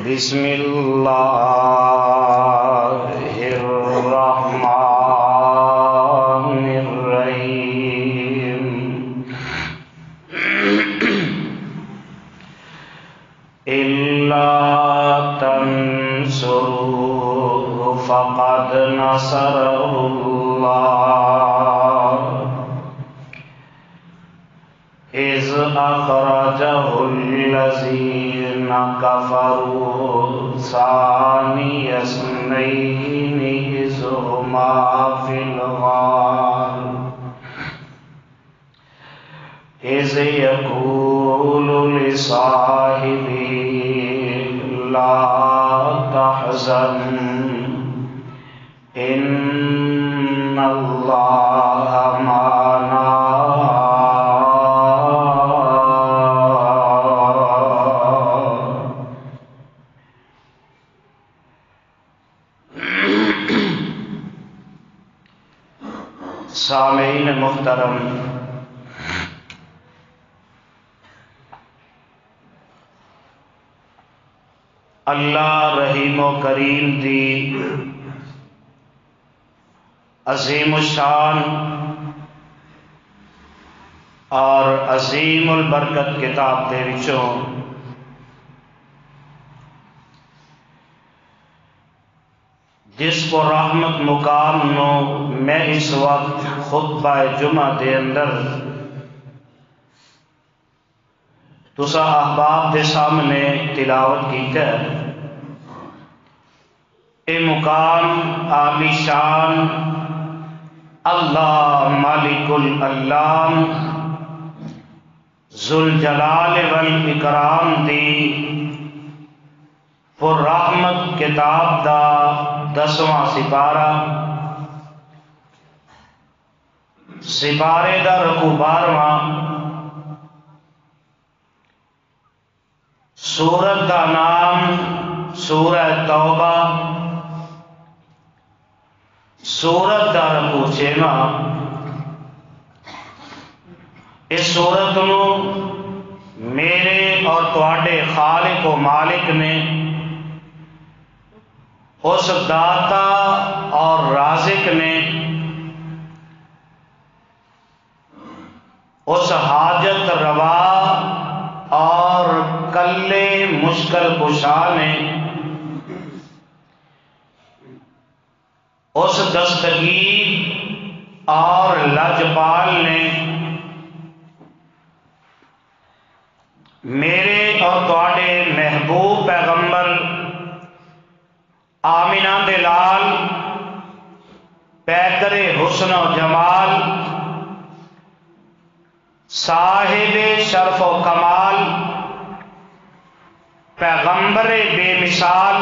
بسم اللہ الرحمن الرحیم إِلَّا تَنْصُرُوهُ فَقَدْ نَصَرَهُ اللَّهُ إِذْ أَخْرَجَهُ الَّذِينَ كَفَرُوا ثَانِيَ اثْنَيْنِ إِذْ هُمَا فِي الْغَارِ إِذْ يَقُولُ لِصَاحِبِهِ لَا تَحْزَنْ إِنَّ اللَّهَ مَعَنَا سامعین محترم، اللہ رحیم و کریم دی عظیم الشان اور عظیم البرکت کتاب دے وچوں جس کو رحمت مقام نو میں اس وقت خطبہ جمعہ دے اندر تسا احباب دے سامنے تلاوت کیتا ہے، اے مقام عالی شان اللہ مالک الالام ذوالجلال والاکرام دی پر رحمت کتاب دا 10واں سپارہ، سپارے دا رکوع 12واں، سورت دا نام سورہ توبہ، سورت دا رکوع 6واں۔ اس سورت نو میرے اور تواڈے خالق و مالک نے اس داتا اور رازق نے اس حاجت روا اور کلے مشکل کشا نے اس دستگیر اور لجپال نے میرے اور تواڈے محبوب پیغمبر آمینہ دے لال پیکر حسن و جمال صاحب شرف و کمال پیغمبر بے مثال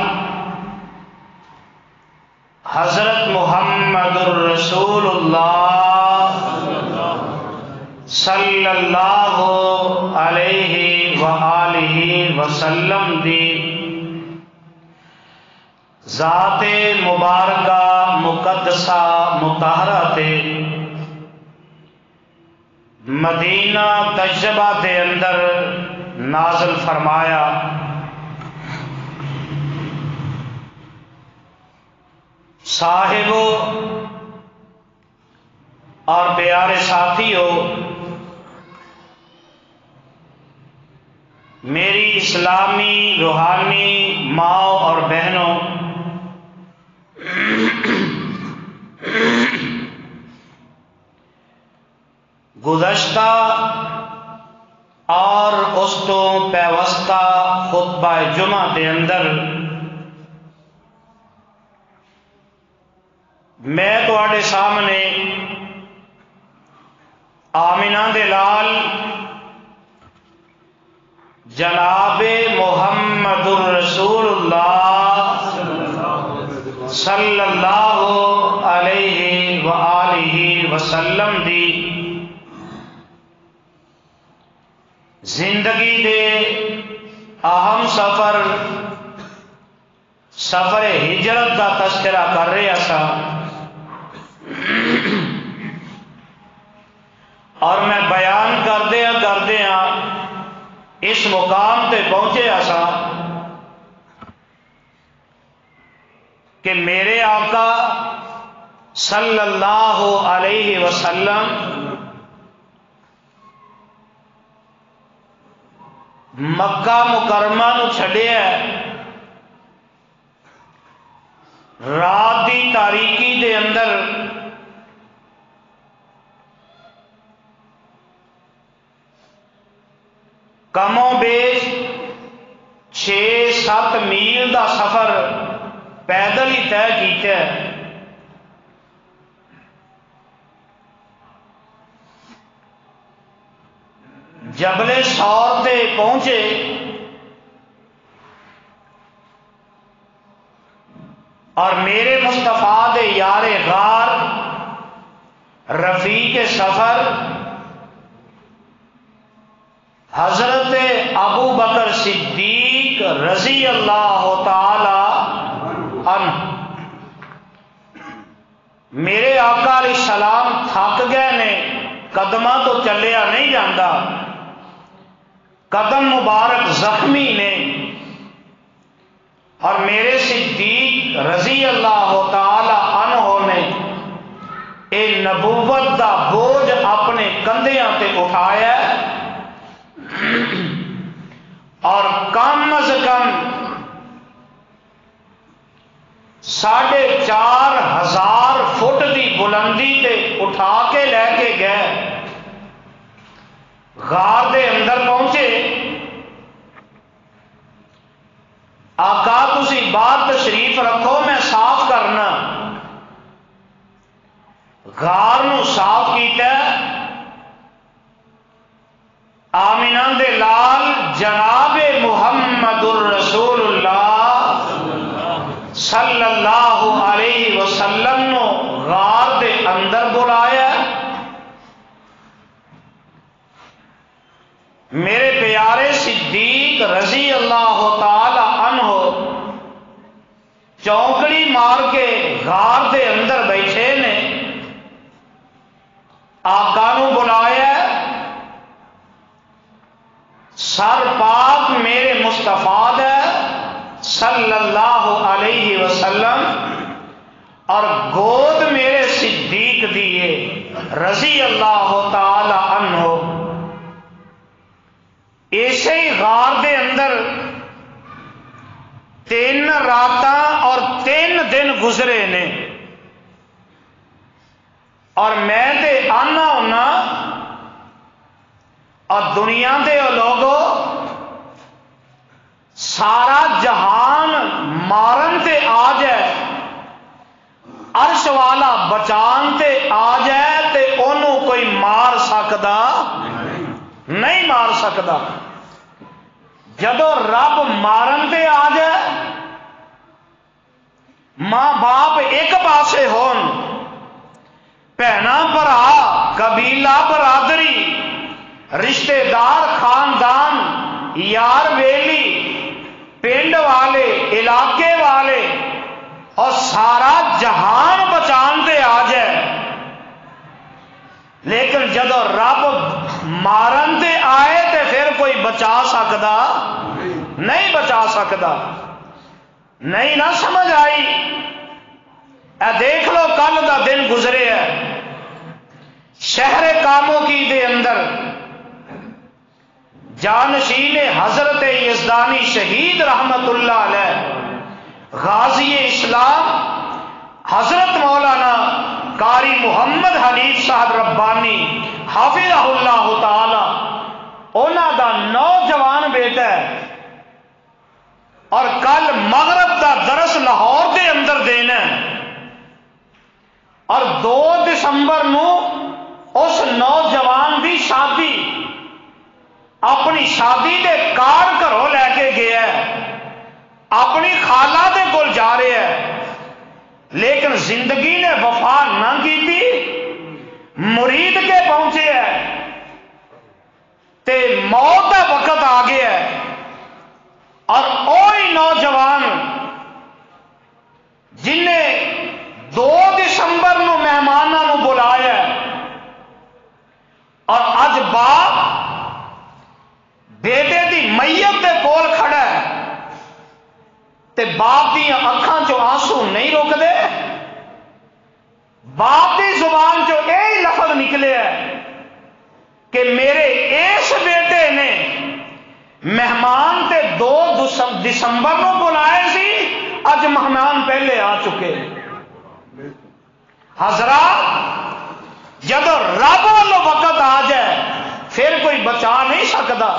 حضرت محمد الرسول اللہ صلی اللہ علیہ وآلہ وسلم دی ذات مبارکہ مقدسہ مطہرہ تے مدینہ تجربہ دے اندر نازل فرمایا۔ صاحبو اور پیارے ساتھیو، میری اسلامی روحانی ماں اور بہنوں، گزشتہ اور اس تو پیوستہ خطبہ جمعہ دے اندر میں تواڈے سامنے آمینہ دے لال جناب محمد الرسول اللہ صلی اللہ علیہ وآلہ وسلم دی زندگی دے اہم سفر ہجرت دا تذکرہ کر رہا سا، اور میں بیان کردیا اس مقام تے پہنچے سا کہ میرے آقا صلی اللہ علیہ وسلم مکہ مکرمہ نو چھڈیا رات دی تاریکی دے اندر کم و بیش 6-7 میل دا سفر پیدل ہی طے کیتا ہے. جبل سور تے پہنچے اور میرے مصطفیٰ دے یار غار رفیق سفر حضرت ابو بکر صدیق رضی اللہ تعالی عنہ. میرے آقا علیہ السلام تھک گئے نے، قدماں تو چلیا نہیں جاتا، قدم مبارک زخمی نے، اور میرے صدیق رضی اللہ تعالی عنہ نے اے نبوت دا بوجھ اپنے کندھیاں تے اٹھایا اور کم از کم 4,500 فٹ دی بلندی تے اٹھا کے لے کے گئے. غار دے اندر پہنچے. آقا تسی باہر تشریف رکھو میں صاف کرنا. غار نو صاف کیتا. آمینہ دے لال جناب محمد الرسول اللہ صلی اللہ علیہ وسلم نو غار دے اندر بلایا. میرے پیارے صدیق رضی اللہ تعالی عنہ چونکڑی مار کے غار دے اندر بیٹھے نے. آقا نو بلایا. سر پاک میرے مصطفیٰ دے صلی اللہ علیہ وسلم اور گود میرے صدیق دیے رضی اللہ تعالی عنہ. اسی غار دے اندر 3 راتاں اور 3 دن گزرے نے. اور میں تے آنا ہونا اور دنیا دے لوگوں سارا جہان مارن تے آ جائے، عرش والا بچان تے آ جائے تے انہوں کوئی مار سکدا نہیں مار سکدا. جدو رب مارن تے آ جائے، ماں باپ ایک پاسے ہون، بھینا بھرا قبیلہ برادری رشتے دار خاندان یار ویلی پنڈ والے علاقے والے اور سارا جہان بچان تے آ جائے، لیکن جدو رب مارن تے آئے تے پھر کوئی بچا سکدا نہیں بچا سکدا. نہیں نہ سمجھ آئی؟ اے دیکھ لو کل دا دن گزرے ہے شہر کاموں کی دے اندر جانشین حضرت یزدانی شہید رحمت اللہ علیہ غازی اسلام حضرت مولانا قاری محمد حنیف صاحب ربانی حافظہ اللہ تعالی اونا دا نوجوان بیٹا ہے اور کل مغرب دا درس لاہور دے اندر دینا ہے. اور 2 دسمبر نو اس نوجوان دی شادی اپنی شادی دے کارڈ گھروں لے کے گیا ہے، اپنی خالہ دے کول جا رہے ہے، لیکن زندگی نے وفا نہ کی تھی، مرید کے پہنچے ہے تے موت کا وقت آ گیا ہے. اور وہی نوجوان جن نے 2 دسمبر نو مہمانوں نو بلایا اور اج باپ بیٹے دی میت دے کول کھڑا ہے تے باپ دیا اکھاں چو آنسو نہیں روک دے؟ باپ دی زبان چو یہی لفظ نکلے ہے کہ میرے اس بیٹے نے مہمان تے 2 دسمبر نو بلائے سی، اج مہمان پہلے آ چکے۔ حضرات جدو رب والوں وقت آ جائے پھر کوئی بچا نہیں سکتا،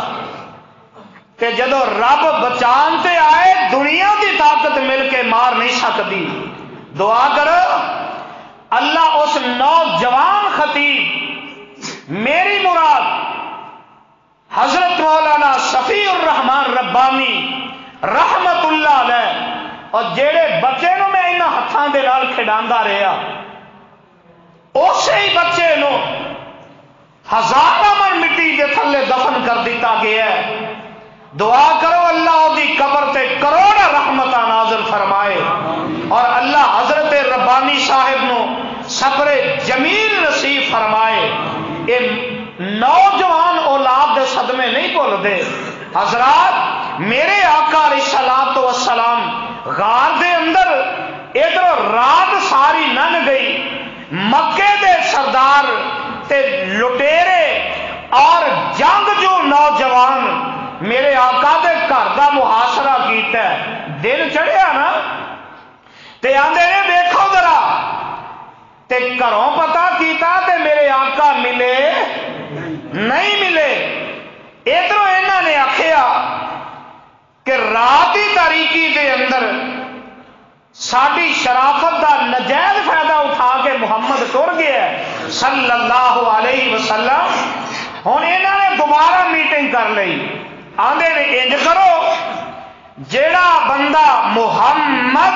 کہ جدو رب بچان تے آئے دنیا کی طاقت مل کے مار نہیں سکتی۔ دعا کرو اللہ اس نوجوان خطیب میری مراد حضرت مولانا شفیع الرحمان ربانی رحمت اللہ علیہ، اور جیڑے بچے نو میں انہاں ہتھاں دے نال کھڈاندا رہا، اسی بچے نو 1000 من مٹی دے تھلے دفن کر دیتا گیا ہے۔ دعا کرو اللہ دی قبر تے کروڑا رحمت نازل فرمائے، اور اللہ حضرت ربانی صاحب نو صبر جمیل نصیب فرمائے۔ یہ نوجوان اولاد دے صدمے نہیں بھول دے۔ حضرات میرے آقا علیہ الصلوۃ والسلام غار دے اندر ادھر رات ساری لنگ گئی، مکے دے سردار تے لٹیرے اور جنگجو نوجوان میرے آقا دے گھر دا محاصرہ کیتا ہے۔ دن چڑھیا نا تے آندے نے دیکھو ذرا، تے گھروں پتہ کیتا تے میرے آقا ملے نہیں ملے۔ ادھروں انہاں نے آخیا کہ رات ہی تاریکی دے اندر ساری شرافت دا نجائز فائدہ اٹھا کے محمد ٹر گیا ہے صلی اللہ علیہ وسلم۔ ہن انہاں نے دوبارہ میٹنگ کر لئی، آندے نے انج کرو جیڑا بندہ محمد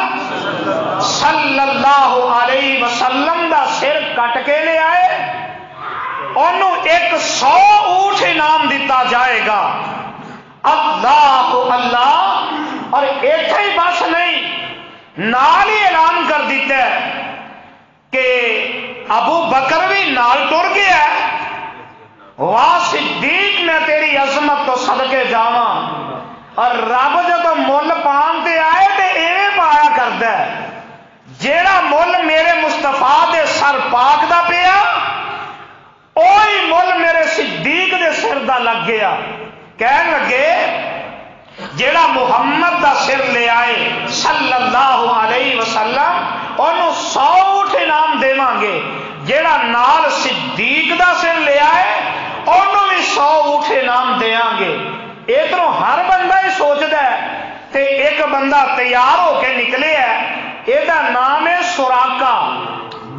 صلی اللہ علیہ وسلم دا سر کٹ کے لے آئے انہوں 100 اونٹ انعام دیتا جائے گا۔ اللہ اللہ، اور ایک ہی بس نہیں، نال ہی اعلان کر دیتا ہے کہ ابو بکر بھی نال ٹر گیا ہے۔ واہ صدیق میں تیری عظمت تو صدقے جاواں، اور رب جب مل پان تے آئے تے ایویں پایا کردا ہے جیڑا مل میرے مصطفیٰ دے سر پاک دا پیا اوہی مل میرے صدیق دے سر دا لگ گیا۔ کہن لگے جیڑا محمد دا سر لے آئے صلی اللہ علیہ وسلم انہوں 100 اونٹ انعام دیواں گے، جیڑا نال صدیق دا سر لے آئے انہوں بھی 100 اونٹ انعام دیاں گے۔ ادھروں ہر بندہ ہی سوچتا ہے، تے ایک بندہ تیار ہو کے نکلے ہے، یہ نام ہے سراقہ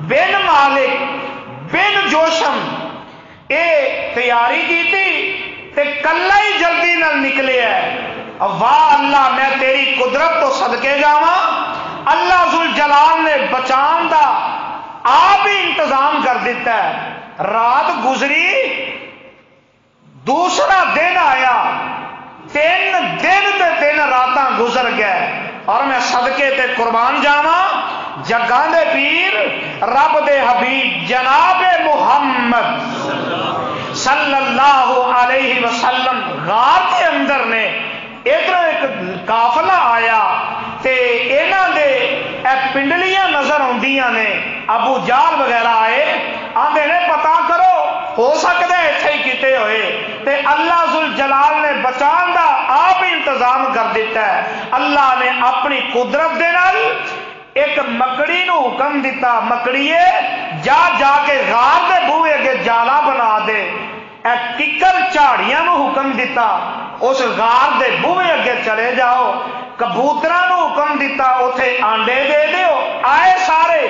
بن مالک بن جوشم۔ اے تیاری کی تھی تے کلا ہی جلدی نال نکلے ہے۔ واہ اللہ میں تیری قدرت تو صدقے جاواں، اللہ ذوالجلال نے بچان دا آپ ہی انتظام کر دیتا ہے۔ رات گزری، دوسرا دن آیا، 3 دن تے 3 راتاں گزر گئے، اور میں صدقے تے قربان جاواں جگاں دے پیر رب دے حبیب جناب محمد صلی اللہ علیہ وسلم غار کے اندر نے ادھر ایک قافلہ آیا تے انہاں دے اے پنڈلیاں نظر آندیاں نے، ابو جال وغیرہ آئے، آندے نے پتا کرو ہو سکتا ہے ایتھے ہی کیتے ہوئے، تے اللہ ذوالجلال نے بچان دا آپ ہی انتظام کر دیتا ہے۔ اللہ نے اپنی قدرت دے نال ایک مکڑی نو حکم دیتا، مکڑیے جا جا کے غار دے بوئے کے جالا بنا دے۔ اے ککر جھاڑیاں نو حکم دیتا، اس غار دے بوئے اگے چلے جاؤ۔ کبوتراں نو حکم دیتا، اوتھے آنڈے دے دیو۔ آئے سارے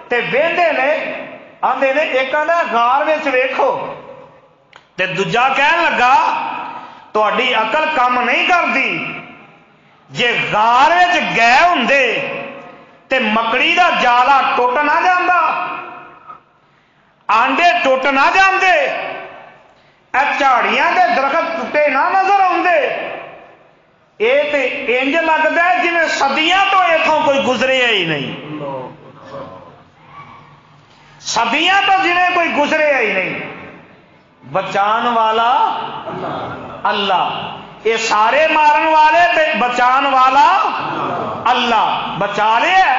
تے ویندے نے، آندے نے ایک آندا غار وچ ویکھو، تے دوجا کہن لگا تہاڈی عقل کم نہیں کردی، جے غار وچ گئے ہوندے تے مکڑی دا جالا ٹوٹ نہ جاندا، آنڈے ٹوٹ نہ جاندے، اے جھاڑیاں دے درخت ٹوٹے نہ نظر آندے۔ اے تے انج لگدا ہے جویں صدیاں تو اتھوں کوئی گزریا ہی نہیں، صدیاں تو جویں کوئی گزریا ہی نہیں۔ بچان والا اللہ، یہ سارے مارن والے تے بچان والا اللہ بچا لیا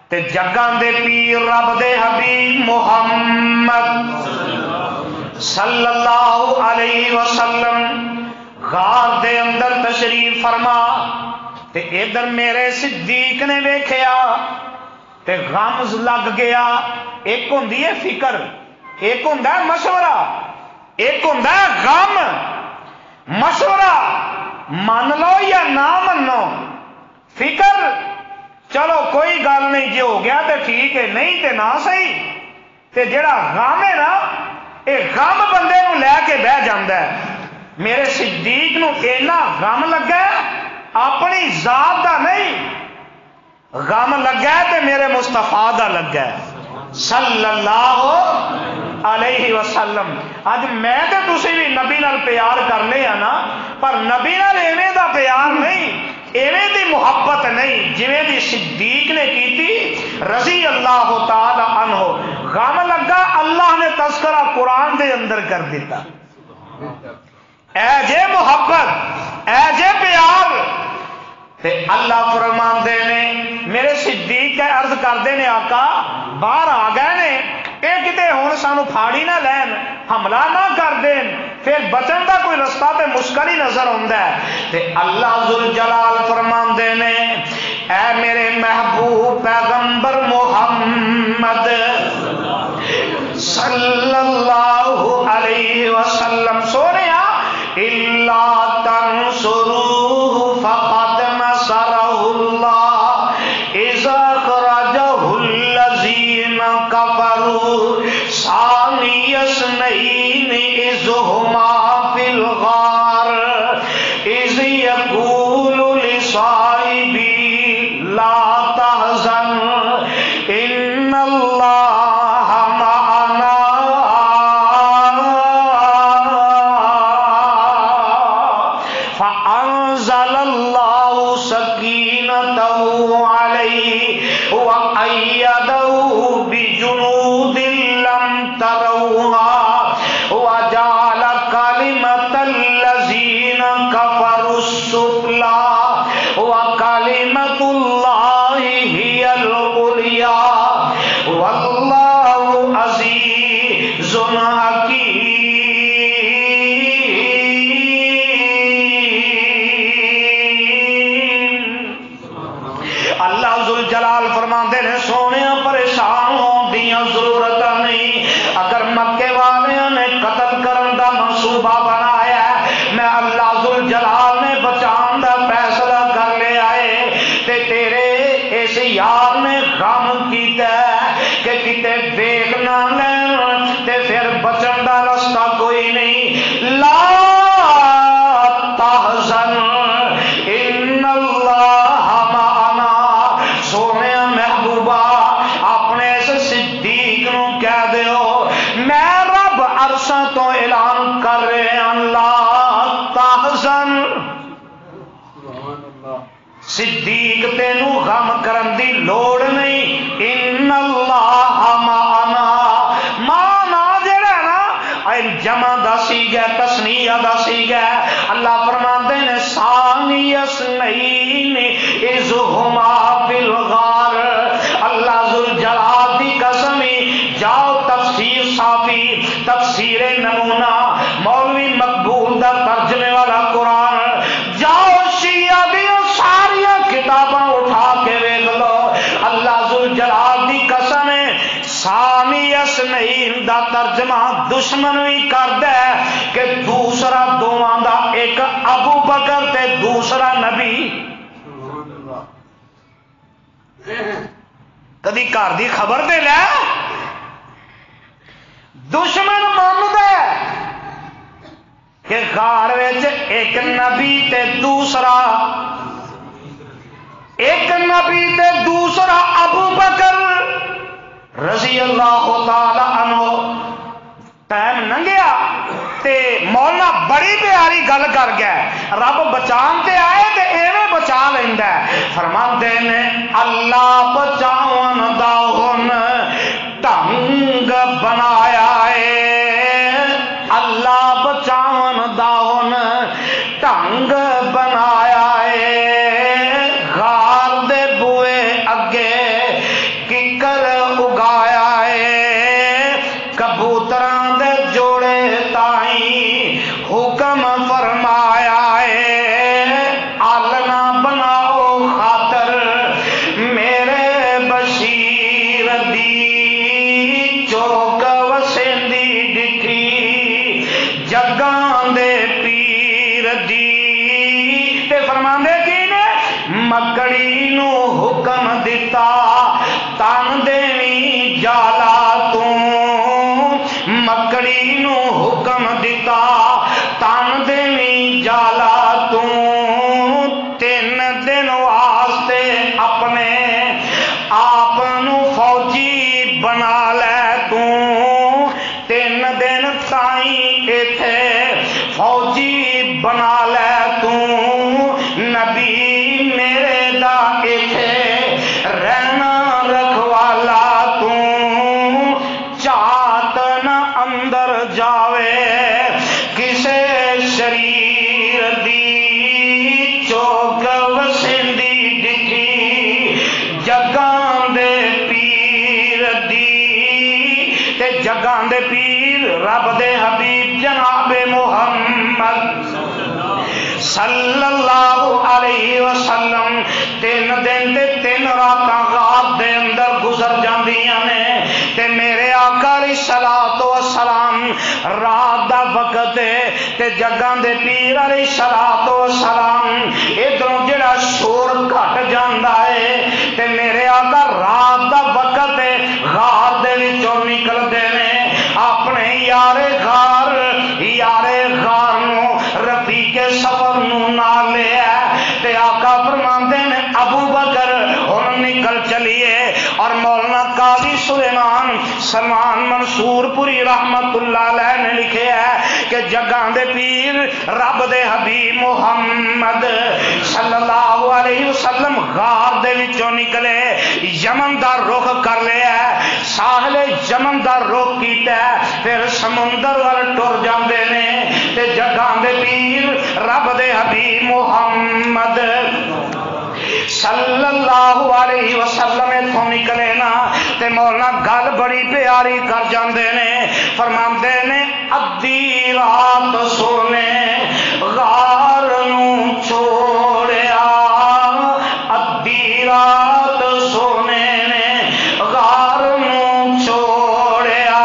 تے جگاں دے پیر رب دے حبیب محمد صلی اللہ علیہ وسلم غار دے اندر تشریف فرما تے ادھر میرے صدیق نے ویکھیا تے غم لگ گیا. ایک ہوندی ہے فکر، ایک ہوندا ہے مشورہ، ایک ہوندا ہے غم. مشورہ من لو یا نہ منو، فکر چلو کوئی گل نہیں، جی ہو گیا تے ٹھیک ہے، نہیں تے نہ صحیح. تے جڑا غم ہے نا، یہ غم بندے نو لے کے بہ جاندا ہے. میرے صدیق نو اینا غم لگا اپنی ذات دا نہیں، غم لگا تے میرے مصطفیٰ دا لگا صلی اللہ علیہ وسلم. اج میں تے تسی بھی نبی نال پیار کرنے ہیں نا، پر نبی نال ایویں دا پیار نہیں، ایویں دی محبت نہیں جویں دی صدیق نے کیتی رضی اللہ تعالی عنہ. غم لگا، اللہ نے تذکرہ قرآن دے اندر کر دیتا. اے جے محبت، اے جے پیار. تے اللہ فرماندے نے میرے صدیق کا عرض کردے نے آقا باہر آ گئے نے، اے کتے ہن سانو پھاڑی نہ لین، حملہ نہ کر دین، پھر بچن دا کوئی رستہ تے مشکل ہی نظر آندا ہے. تے اللہ ذوالجلال فرماندے نے اے میرے محبوب پیغمبر محمد صلی اللہ علیہ وسلم سونیا الا تنصروه فقد نصره الله اذا اخرجه الذين كفروا ثاني اثنين اذ هما في الغار اذ يقول لصاحبه لا تحزن ان الله معنا فأنزل الله سكينته عليه وأيده بجنود لم تروها وجعل كلمة الذين كفروا السفلى وكلمة الله هي العليا والله عزيز حكيم. اللہ ذوالجلال فرماندے نے سونے پریشان ہون دی ضرورت نہیں. اگر مکے والوں نے قتل کرن دا منصوبہ بنایا ہے، میں اللہ ذوالجلال نے بچان دا فیصلہ کر لیا ہے. تے تیرے اس یار نے غم کیتا ہے کہ کتے دیکھ نہ لین تے پھر بچن دا رستہ کوئی نہیں. لا تحزن ان اللہ معنا. سونے محبوبہ اپنے اس صدیق نو کہہ دیو میں رب عرشاں تو اعلان کر رہے اللہ تحزن. صدیق تینو غم کرن دی لوڑ نہیں. ان اللہ معنا مانا جڑا نا جمع دا سیگا تسنیہ دا سیگا. اللہ فرماندے نے ثانی اثنین اذ ہما فی الغار. اللہ ذوالجلال دی قسمی جاؤ تفسیر صافی تفسیر نمونہ مولوی مقبول دا ترجمے والا قرآن جاؤ شیعہ دی ساری کتاباں اٹھا کے ویکھ لو. اللہ ذوالجلال دی قسم ہے ثانی اثنین دا ترجمہ دشمن بھی کردا ہے کہ دوسرا دوواں دا ایک ابو بکر تے دوسرا نبی. کدی گھر دی خبر دے لے دشمن ماندا ہے کہ غار وچ ایک نبی تے دوسرا ابو بکر رضی اللہ تعالی عنہ. ٹائم لنگیا تے مولا بڑی پیاری گل کر گیا. رب بچان تے آئے تے ایویں بچا لیندا ہے. فرماندے نے اللہ بچاون دا ہن ڈھنگ بنایا ہے. اللہ بچاون دا ہن ڈھنگ مکڑی نو حکم دیتا تن دینی جالا تو مکڑی نو حکم دیتا تن دینی جالا تو 3 دن واسطے اپنے آپ فوجی بنا لے تو 3 دن تائیں ایتھے فوجی بنا لے تو نبی میرے دا ایتھے رہنا رکھوالا تو چاہت نہ اندر جاوے کسے شریر دی چوک وسندی دکھی جگاں دے پیر دی تے جگاں دے پیر رب دے حبیب جناب محمد صلی اللہ علیہ وسلم 3 دن تے 3 راتاں غار دے اندر گزر جاندیاں نے تے میرے آقا علیہ الصلوۃ والسلام رات دا وقت تے جگاں دے پیر علیہ الصلوۃ والسلام ادھروں جڑا شور گھٹ جاندا ہے تے میرے آقا رات دا وقت غار دے وچوں نکلدے نے اپنے یار غار نو رفیق سفر نو نال لیا تے آقا فرماندے نے ابو بکر ہن نکل چلیے اور مولانا قاضی سلمان منصور پوری رحمت اللہ علیہ نے لکھے ہے کہ جگاں دے پیر رب دے حبیب محمد صلی اللہ علیہ وسلم غار دے وچوں نکلے یمن دا رخ کر لیا ساحل یمن دا رخ کیتا پھر سمندر ول ٹر جاندے نے تے جگاں دے پیر رب دے حبیب محمد صلی اللہ علیہ وسلم اتھوں نکلے نا تے مولانا گل بڑی پیاری کر جاندے نے فرماندے نے ادھی رات سونے غار نو چھوڑیا ادھی رات سونے نے غار نو چھوڑیا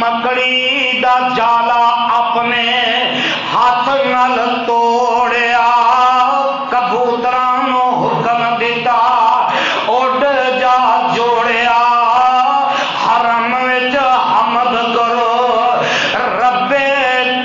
مکڑی دا جالا اپنے ہاتھ نال توڑیا کبوتراں نو حکم دیتا اڈ جا جوڑیا حرم وچ حمد کرو رب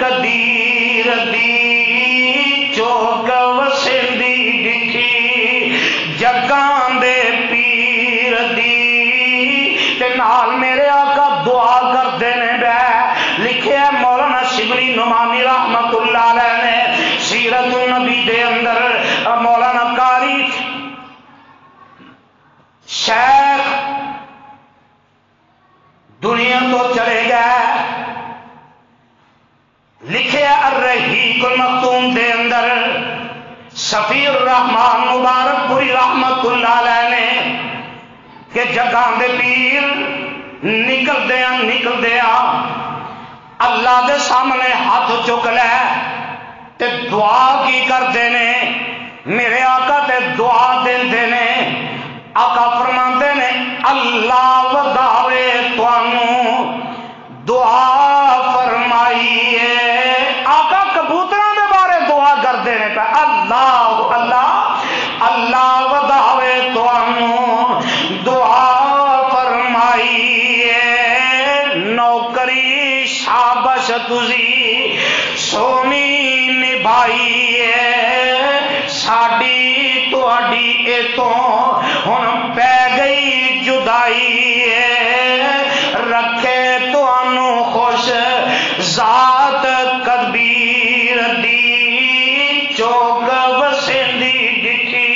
قدیر دی چوک وسندی دکھی جگاں دے پیر دی تے نال میرے آقا دعا کردے نے بے لکھے مولانا شبلی نعمانی رحمت اللہ علیہ نے سیرت النبی دے اندر مولانا قاری شیخ دنیا تو چلے گئے لکھے الرحیق المختوم دے اندر صفی الرحمان مبارک پوری رحمت اللہ علیہ نے کہ جگاں دے پیر نکل دیا اللہ دے سامنے ہاتھ چک لے تے دعا کی کرتے نے میرے آقا تے دعا دیندے نے آقا فرماندے نے اللہ وداوے توانوں دعا فرمائیے آقا کبوتراں دے بارے دعا کرتے نے پہ اللہ اللہ وداوے توانوں دعا فرمائیے نوکری شابش تسی سونی نبھائیے ساڈی تہاڈی اتوں ہن پہ گئی جدائی رکھے تانوں خوش ذات کبیر دی چوک وسندی دکھی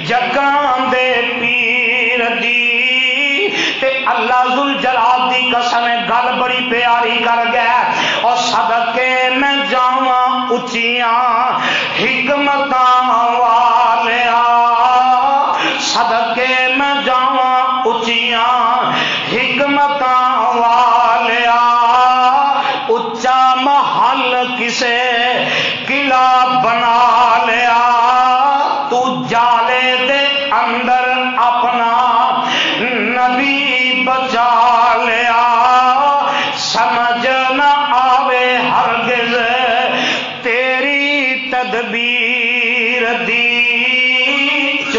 جگاں دے پیر دی تے اللہ ذوالجلال دی قسم گل بڑی پیاری کر گیا اور صدقے میں جاواں اچیاں حکمتاں والیا صدقے میں جاواں اچیاں حکمتاں والیا اچا محل کسے قلعہ بنا لیا تو جالے دے اندر اپنا نبی بچا لیا سمجھ نہ آوے ہرگز تیری تدبیر دی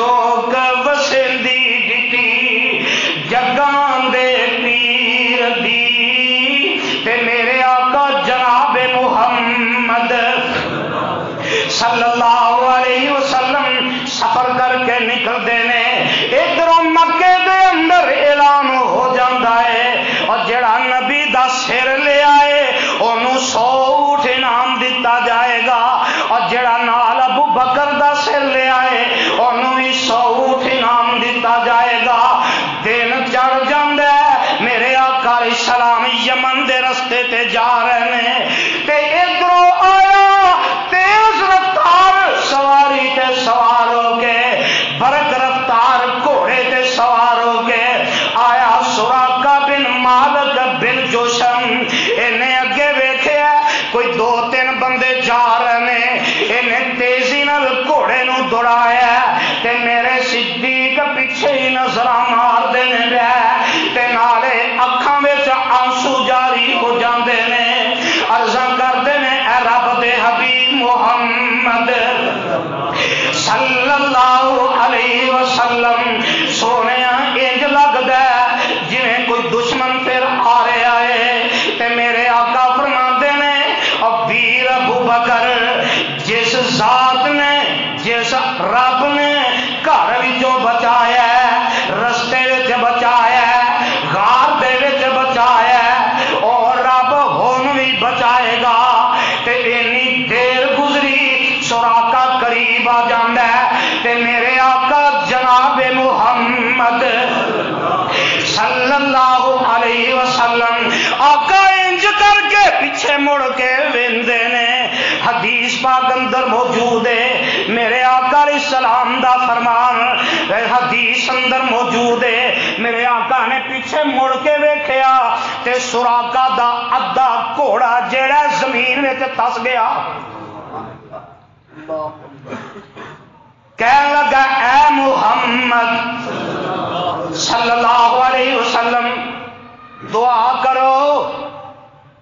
چوک وسیندی ڈٹی جگاں دے پیر دی تے میرے آقا جناب محمد صلی اللہ علیہ وسلم سفر کر کے نکلتے ہیں. ادھروں مکے دے اندر اعلان ہو جاتا ہے اور جڑا نبی دا سر لے آئے انہوں 100 اونٹ انعام دیتا جائے گا اور جڑا نال ابو بکر دا سر لے آئے انہوں بھی 100 اونٹ انعام دیتا جائے گا. دن چڑھ جاندے میرے آقا علیہ السلام یمن دے رستے تے جا رہے ہیں تے ادھروں آیا تیز رفتار سواری تے سوار ہو کے برق رفتار گھوڑے تے سوار ہو کے آیا سراقہ بن مالک بن جوشم. انہیں اگے ویکھیا کوئی 2-3 بندے جا رہے ہیں انہیں تیزی نال گھوڑے نو دوڑایا تے میرے صدیق پیچھے ہی نظر مار دینے رہے تے نالے اکھاں وچ آنسو جاری ہو جاندے نے. عرضاں کردے نے اے رب دے حبیب محمد صلی اللہ علیہ وسلم سونے انج لگدا ہے جویں کوئی دشمن پھر آ رہا ہے تے میرے آقا فرماندے نے او ویر ابو بکر جس ذات نے جس رب نے گھر وچوں بچایا رستے وچ بچایا غار دے وچ بچایا اور رب ہن بھی بچائے گا تے اینی دیر گزری سراقہ قریب آ جاندا ہے تے میرے آقا جناب محمد صلی اللہ علیہ وسلم آقا انج کر کے پیچھے مڑ کے ویندے نے. حدیث پاک اندر موجود ہے میرے آقا علیہ السلام دا فرمان حدیث اندر موجود ہے میرے آقا نے پیچھے مڑ کے ویکھیا تے سراقہ دا ادھا گھوڑا جیڑا زمین وچ تس گیا. کہنے لگا اے محمد صلی اللہ علیہ وسلم دعا کرو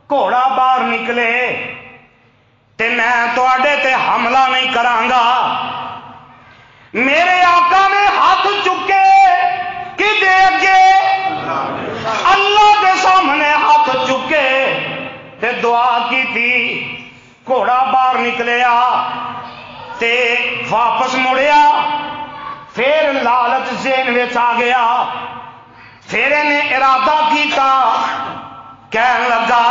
گھوڑا باہر نکلے تے میں تواڈے تے حملہ نہیں کرانگا. میرے آقا نے ہاتھ چکے کدے اگے اللہ کے سامنے ہاتھ چکے تے دعا کی تھی. گھوڑا باہر نکلیا تے واپس مڑیا پھر لالچ ذہن وچ آ گیا پھر انہیں ارادہ کیتا کہن لگا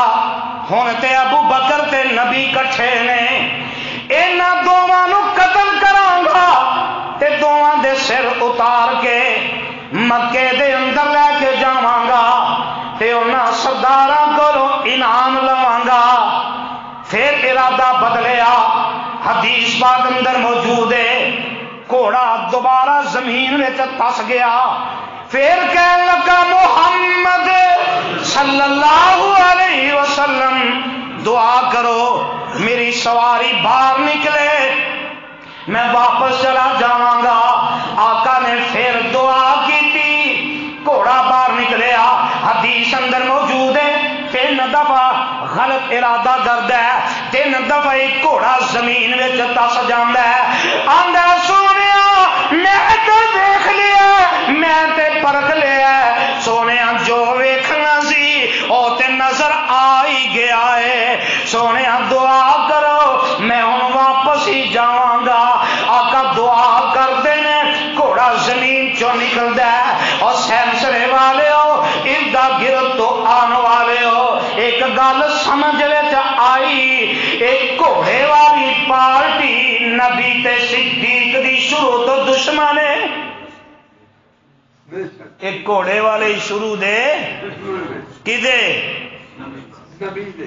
ہن تے ابو بکر تے نبی کٹھے نے انہاں دوواں نو قتل کراں گا تے دوواں دے سر اتار کے مکے دے اندر لے کے جاواں گا تے انہاں سرداراں کولوں انعام لواں گا. پھر ارادہ بدلیا حدیث پاک اندر موجود ہے گھوڑا دوبارہ زمین میں تس گیا. پھر کہنے لگا محمد صلی اللہ علیہ وسلم دعا کرو میری سواری باہر نکلے میں واپس چلا جاواں گا. آقا نے پھر دعا کی تھی گھوڑا باہر نکلیا. حدیث اندر موجود ہے 3 دفعہ غلط ارادہ کردا ہے 3 دفعہ گھوڑا زمین وچ تس جاندا ہے. آندا سونیا میں تے دیکھ لیا میں تے پرکھ لیا سونیا جو ویکھنا سی او تے نظر آ ہی گیا ہے. سونیا دعا کرو میں ہن واپس ہی جاواں گا. آقا دعا کردے نے گھوڑا زمین چوں نکلدا ہے اور سینسرے والے ہو اردا گرد تو آن والے ہو ایک گل سمجھ وچ آئی ایک گھوڑے والی پارٹی نبی تے صدیق دی شروع تو دشمن ہے. ایک گھوڑے والے شروع دے کدے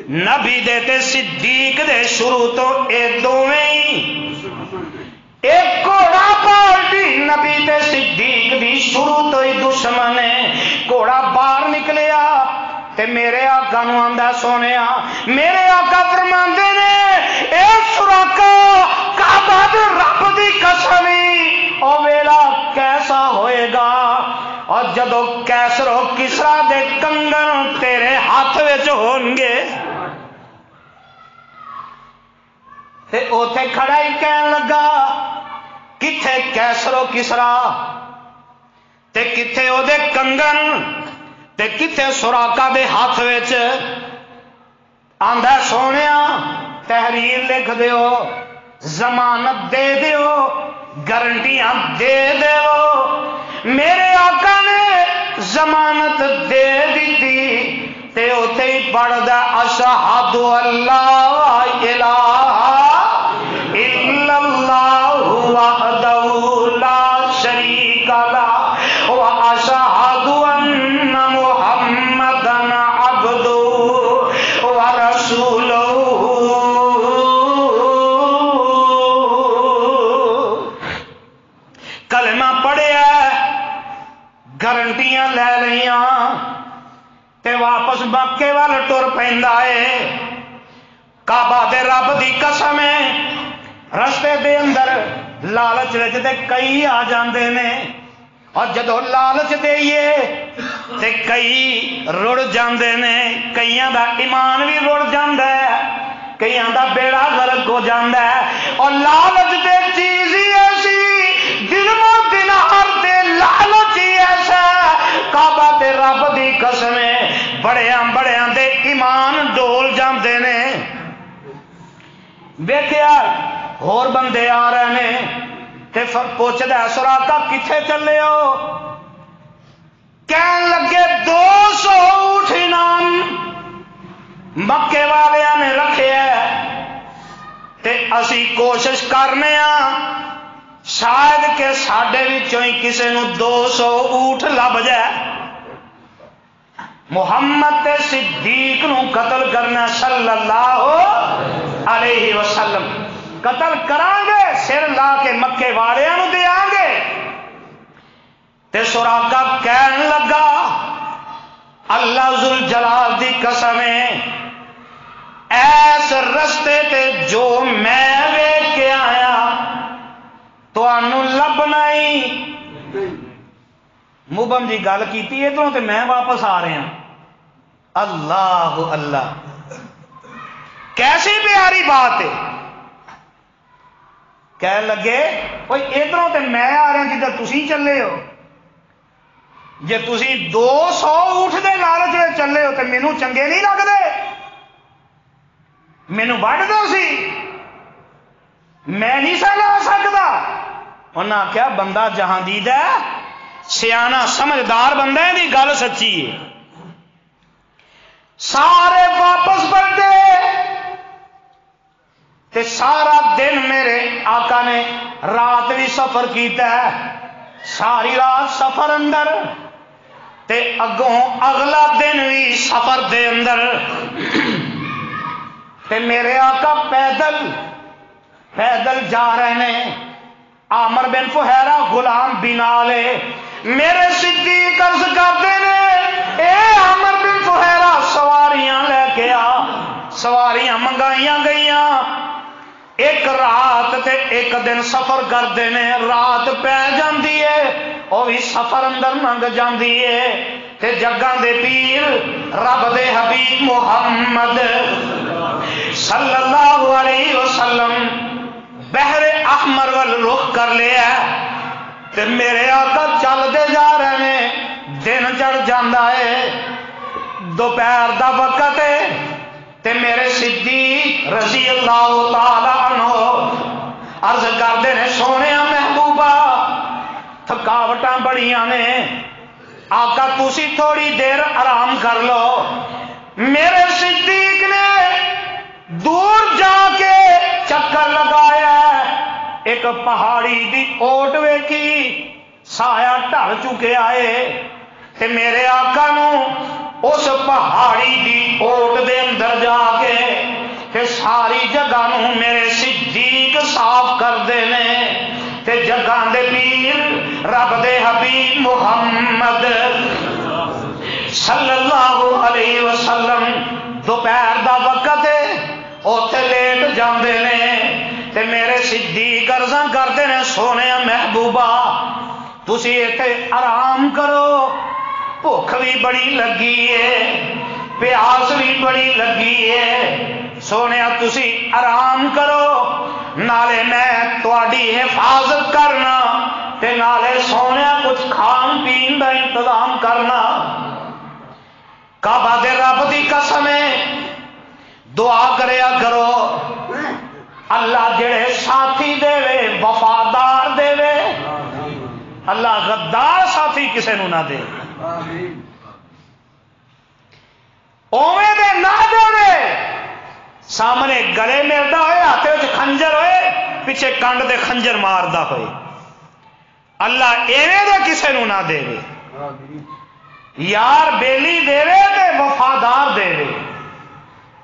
نبی دے تے صدیق دے شروع تو اے دوویں ہی ایک گھوڑا پارٹی نبی تے صدیق دی شروع تو ہی دشمن ہے. گھوڑا باہر نکلیا تے میرے آقا نو آندا سونیا میرے آقا فرماندے نے اے سراقہ کعبہ دے رب دی قسم او ویلا کیسا ہوئے گا اور جدو کیسر و کسرا دے کنگن تیرے ہاتھ وچ ہون گے تے اوتھے کھڑا ہی کہن لگا کتھے کیسرو کسرا تے کتھے او دے کنگن تے کتھے سوراقا دے ہاتھ وچ آندا سونیا تحریر لکھ دیو ضمانت دے دیو گارنٹیاں دے دیو میرے آقا نے ضمانت دے دیتی تے اوتھے ہی پڑھدا اشہد اللہ الہ الا اللہ وحدہ لا شریک لہ واشہد ان محمدا عبدہ ورسولہ کلمہ پڑھیا گارنٹیاں لے لئیاں تے واپس مکے وال ٹر پیندا ہے کعبہ دے رب دی قسم ہے رستے دے اندر لالچ وچ تے کئی آ جاندے نے اور جدو لالچ دئیے تے کئی رڑ جاندے نے کئیاں دا ایمان بھی رڑ جاندا ہے کئیاں دا بیڑا غرق ہو جاندا ہے اور لالچ دے چیز ہی ایسی دن دینار تے لالچ ہی ایسا کعبہ تے رب دی قسم ہے بڑیاں دے ایمان ڈول جاندے نے ویکھیا ہور بندے آ رہے نے تے پوچھدا ہے سوراقا کتھے چلے ہو کہن لگے 200 اونٹ انعام مکے والیاں نے رکھے ہے تے اسی کوشش کرنے شاید کہ ساڈے وچوں ہی کسے نو 200 اونٹ لب جائے محمد تے صدیق نو قتل کرنا صلی اللہ علیہ وسلم قتل کران گے سر لا کے مکے والیاں نو دیاں گے تے سوراقا کہن لگا اللہ ذوالجلال دی قسم ہے ایس رستے تے جو میں ویکھ کے آیا تانوں لبنا ہی مبم جی گل کیتی ادھروں تے میں واپس آ رہا ہوں اللہ اللہ کیسی پیاری بات ہے کہہ لگے کوئی ادھروں تے میں آ رہا جدھر تسی چلے ہو جے تسی 200 اونٹ دے لالچ میں چلے ہو تے مینوں چنگے نہیں لگدے مینوں وڈ دو سی میں نہیں سا لا سکدا انہاں آخیا بندہ جہاندید ہے سیانا سمجھدار بندہ ہے دی گل سچی ہے سارے واپس پلٹے تے سارا دن میرے آقا نے رات بھی سفر کیتا ہے ساری رات سفر اندر تے اگوں اگلا دن بھی سفر دے اندر تے میرے آقا پیدل جا رہے ہیں عامر بن فہیرہ غلام بنالے میرے صدیق عرض کرتے ہیں اے عامر بن فہیرہ سواریاں لے کے آ سواریاں منگائیاں گئیاں ایک رات تے ایک دن سفر کرتے ہیں رات پہ جاندی ہے وہ بھی سفر اندر لنگ جاندی ہے تے جگاں دے پیر رب دے حبیب محمد صلی اللہ علیہ وسلم بحر احمر وال رخ کر لیا تے میرے آقا چلتے جا رہے ہیں دن چڑھ جاندہ ہے دوپہر دا وقت ہے تے میرے صدیق رضی اللہ تعالی عنہ عرض کرتے ہیں سونے محبوبہ تھکاوٹاں بڑیاں نے آقا تسی تھوڑی دیر آرام کر لو میرے صدیق نے دور جا کے چکر لگایا ایک پہاڑی دی اوٹ ویکھی سایہ ڈھل چکے آئے تے میرے آقا نو اس پہاڑی دی اوٹ دے اندر جا کے تے ساری جگہ نو میرے صدیق صاف کر دینے تے جگہ دے پیر رب دے حبیب محمد صلی اللہ علیہ وسلم دوپہر دا وقت ہے اوتھے لیٹ جاندے نے تے میرے صدیق عرضاں کرتے نے سونے محبوبہ تسی ایتھے آرام کرو بھوک بھی بڑی لگی ہے پیاس بھی بڑی لگی ہے سونے تسی آرام کرو نالے میں تواڈی حفاظت کرنا تے نالے سونے کچھ کھان پین دا انتظام کرنا۔ کعبہ دے رب دی قسم ہے دعا کریا کرو اللہ جڑے ساتھی دے وفادار دے اللہ غدار ساتھی کسے نو نہ دے اوے دے نہ دے سامنے گلے ملتا ہوئے ہاتھ وچ خنجر ہوئے پیچھے کنڈ دے خنجر ماردا ہوئے اللہ ایویں دے کسے نو نہ دے یار بیلی دے تے وفادار دے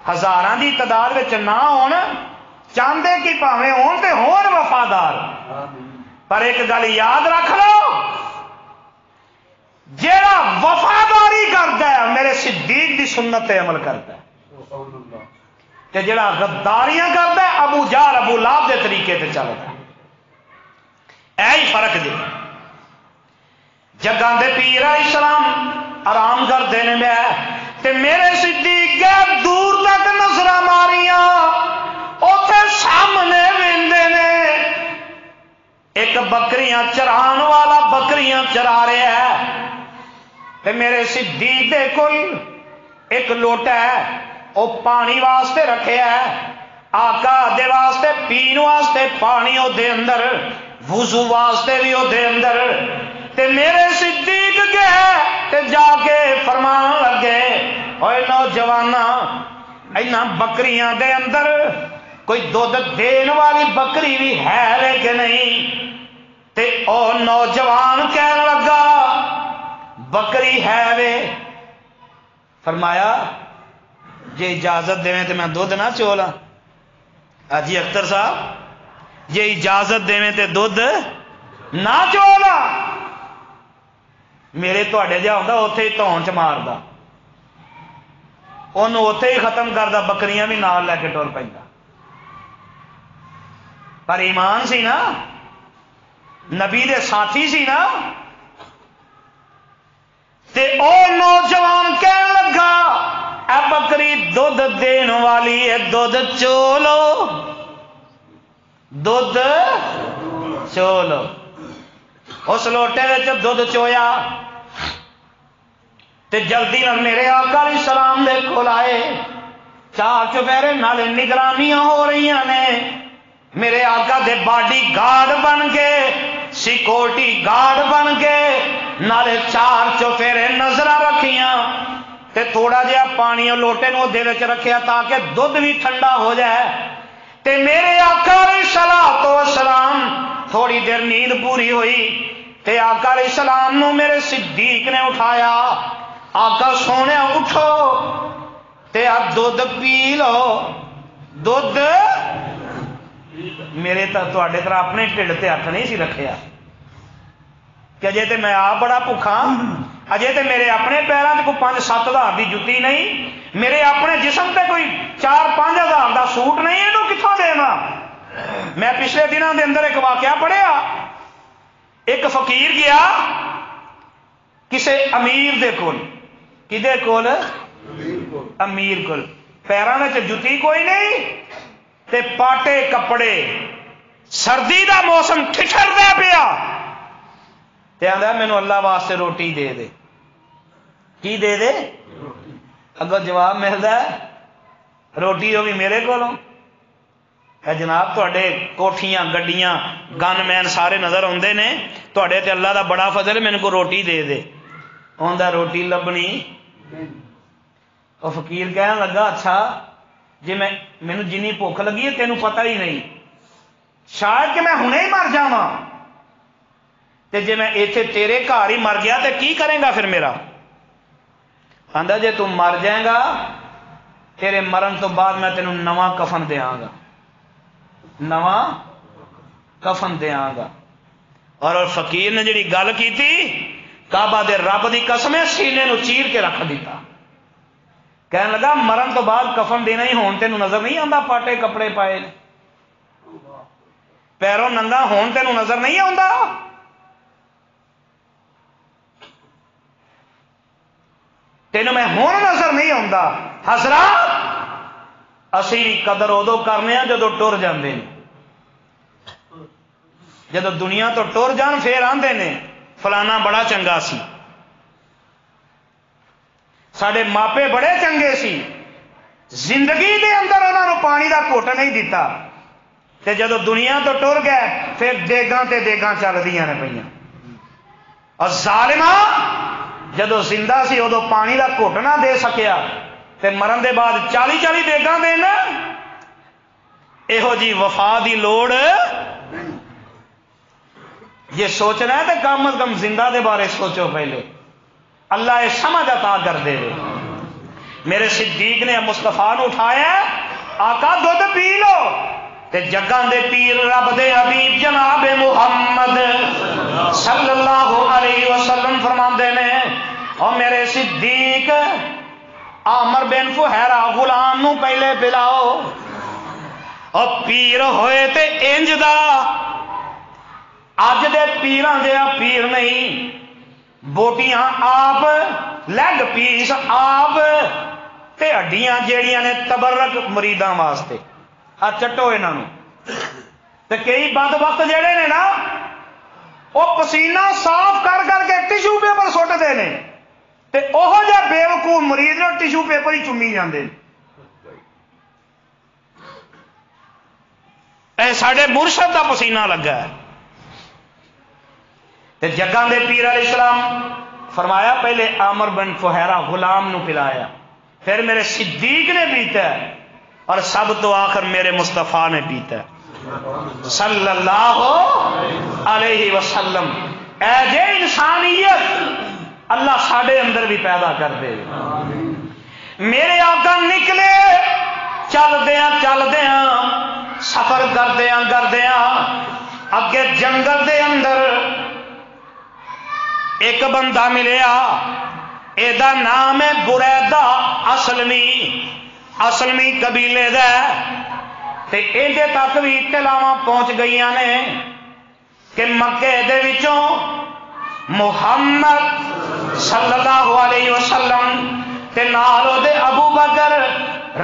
ہزاراں دی تعداد وچ نہ ہون چاہتے کہ پاویں ہون تے ہون وفادار پر ایک گل یاد رکھ لو جیڑا وفاداری کرتا ہے میرے صدیق دی سنت تے عمل کرتا ہے تے جیڑا غداریاں کرتا ہے ابو جہل ابو لہب دے طریقے تے چلتا ہے اے ہی فرق جی جگاں دے پیر علیہ السلام آرام کرتے ہیں میں تے میرے صدیق گئے دور تک نظر ماریاں اوتھے سامنے ویندے نے ایک بکریاں چران والا بکریاں چرا رہا ہے تے میرے صدیق دے کول ایک لوٹا ہے او پانی واسطے رکھے ہے آقا دے واسطے پین واسطے پانی او دے اندر وضو واسطے بھی او دے اندر تے میرے صدیق گئے تے جا کے فرمان لگے اوے نوجوانا اینا بکریاں دے اندر کوئی دودھ دین والی بکری بھی ہے کہ نہیں تے او نوجوان کہنے لگا بکری ہے وے فرمایا جے اجازت دیں تے میں دودھ نہ چولا اجی اختر صاحب جے اجازت دیں تے دودھ نہ چولا میرے تواڈے جا ہوندا اوتھے ہی تون چ ماردا اونوں اوتھے ہی ختم کردا بکریاں بھی نال لے کے ٹر پیندا پر ایمان سی نا نبی دے ساتھی سی نا تے او نوجوان کہن لگا اے بکری دودھ دین والی ہے دودھ چولو دودھ چولو اس لوٹے وچ دودھ چویا تے جلدی نال میرے آقا علیہ السلام دے کول آئے چار چفیرے نال نگرانیاں ہو رہی نے میرے آقا دے باڈی گارڈ بن کے سیکورٹی گارڈ بن کے نالے چار چفیرے نظر رکھیاں تے تھوڑا جہا پانی لوٹے نو دے وچ رکھیا تاکہ دودھ بھی ٹھنڈا ہو جائے تے میرے آقا علیہ الصلوۃ والسلام تھوڑی دیر نیند پوری ہوئی تے آقا علیہ السلام نو میرے صدیق نے اٹھایا آقا سونے اٹھو تے اب دودھ پی لو دودھ میرے تواڈے طرح اپنے ٹھڈ تے ہاتھ نہیں سی رکھیا کہ اجے تے میں آپ بڑا بھوکھا اجے تے میرے اپنے پیراں تے کوئی 5-7 ہزار دی جُتی نہیں میرے اپنے جسم تے کوئی 4-5 ہزار دا سوٹ نہیں اینو کتھوں دینا میں پچھلے دنوں دے اندر ایک واقعہ پڑھیا ایک فقیر گیا کسے امیر دے کول کدے کول امیر کول پیراں وچ جُتی کوئی نہیں تے پاٹے کپڑے سردی دا موسم ٹھٹھردا پیا تے آندا مینوں اللہ واسطے روٹی دے دے کی دے دے اگوں جواب ملدا ہے روٹی ہوگی میرے کولوں اے جناب تواڈے کوٹھیاں گڈیاں گن مین سارے نظر آندے نے تواڈے تے اللہ دا بڑا فضل ہے مینوں کو روٹی دے دے اوندا روٹی لبنی او فقیر کہن لگا اچھا جی مینوں جنی بھوک لگی ہے تینوں پتہ ہی نہیں شاید کہ میں ہنے ہی مر جاواں تے جے میں ایتھے تیرے گھر ہی مر گیا تے کی کریں گا پھر میرا آندا جے تم مر جائے گا تیرے مرن تو بعد میں تینوں نواں کفن دیاں گا نواں کفن دیاں گا اور فقیر نے جڑی گل کیتی کعبہ دے رب دی قسم سینے نو چیر کے رکھ دیتا کہنے لگا مرن تو بعد کفن دینا ہی ہون تینوں نظر نہیں آندا پاٹے کپڑے پائے پیروں ننگا ہون تینوں نظر نہیں آندا تینوں میں ہون نظر نہیں آندا حضرات اسی بھی قدر ادو کرنے ہیں جدو ٹر جاندے ہیں جدو دنیا تو ٹر جان پھر آندے نے فلانا بڑا چنگا سی، ساڈے ماپے بڑے چنگے سی، زندگی دے اندر انہوں نے پانی دا گھٹ نہیں دیتا، تے جدو دنیا تو ٹر گئے پھر دیگاں تے دیگاں چل دیاں نے پئیاں۔ اور ظالما جدو زندہ سی ادو پانی دا گھٹ نہ دے سکیا تے مرن دے بعد 40 دیگاں دینا، یہو جی وفا دی لوڑ یہ سوچنا ہے تو کم از کم زندہ دے بارے سوچو پہلے، اللہ یہ سمجھ عطا کر دے۔ میرے صدیق نے مصطفیٰ نو اٹھایا، آقا دودھ پی لو، تے جگاں دے پیر رب دے حبیب جناب محمد صلی اللہ علیہ وسلم فرماندے نے، اور میرے صدیق عامر بن فہیرہ غلام نو پہلے پلاؤ، اور پیر ہوئے تے انج دا اج دے پیراں جہا پیر نہیں، بوٹیاں آپ، لیگ پیس آپ، تے ہڈیاں جیڑیاں نے تبرک مریداں واسطے، آ چٹو انہاں تے کئی بد وقت جڑے نے نا وہ پسینہ صاف کر کر کے ٹیشو پیپر سٹتے ہیں، تے اوہو جہا بے وقوف مرید نے ٹیشو پیپر ہی چومی جاندے۔ اے ساڈے مرشد دا پسینہ لگا ہے۔ تے جگاں دے پیر علیہ السلام فرمایا پہلے عامر بن فہیرہ غلام نو پلایا، پھر میرے صدیق نے پیتا ہے، اور سب تو آخر میرے مصطفیٰ نے پیتا ہے صلی اللہ علیہ وسلم۔ اے جے انسانیت اللہ ساڈے اندر بھی پیدا کر دے۔ میرے آقا نکلے چلدیاں سفر کردیاں اگے جنگل دے اندر ایک بندہ ملیا، ایدا نام ہے بریدہ اسلمی قبیلے دا، تے ایدے تک بھی اطلاعاں پہنچ گئیاں نے کہ مکے دے وچوں محمد صلی اللہ علیہ وسلم تے نال او دے ابو بکر